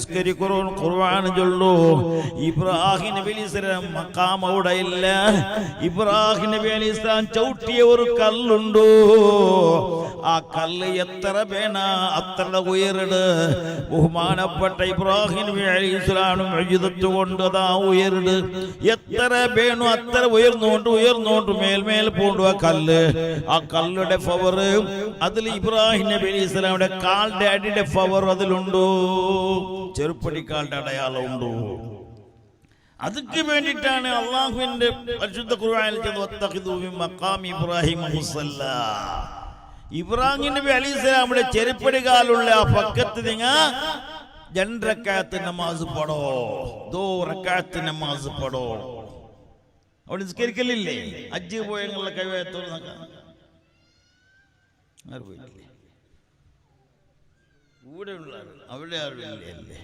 നിസ്കരിക്കും, ഖുർആൻ ചൊല്ലൂ. ഇബ്രാഹിം നബി അലൈഹിസ്സലാം മഖാം അവിടെ ഇല്ല. ഇബ്രാഹിം നബി അലൈഹിസ്സലാം ചവിട്ടിയ ഒരു കല്ലുണ്ടോ, ആ കല്ല് എത്ര വേണ അത്ര ഉയരട്. ബഹുമാനപ്പെട്ട ഇബ്രാഹിം നബി അലൈഹിസ്സലാം മുഅ്ജിസത്ത് കൊണ്ട് അതാ ഉയരട്. എത്ര വേണു അത്ര ഉയർന്നോണ്ട് മേൽമേൽ പോണ്ടു ആ കല്ല്. ആ കല്ലുടെ പവർ അതിൽ ഇബ്രാഹിം നബി അലൈഹിസ്സലാമിന്റെ കാലിന്റെ അടിയുടെ പവർ അതിലുണ്ടോ, ചെറുപ്പടിക്കാളുടെ അടയാളം ഉണ്ടോ. അതിക്ക് വേണ്ടിയിട്ടാണ് അള്ളാഹുവിന്റെ പരിശുദ്ധ ഖുർആനിൽ വത്തഖിദൂ മിൻ മഖാമി ഇബ്രാഹിം മുസല്ല. ഇബ്രാഹിം നബി അലൈഹിസ്സലാമിന്റെ ചെരുപ്പടികാലുള്ള ആ പക്കത്ത് നിങ്ങ 2 റക്അത്ത് നമാസ് പഠോ, 2 റക്അത്ത് നമാസ് പഠോ. അവിടെ നിസ്കരിക്കലില്ലേ? ഹജ്ജ് പോയങ്ങളുടെ കൈവയത്തോട് കൂടെ ഉള്ള അവിടെ ആരുമില്ലേ?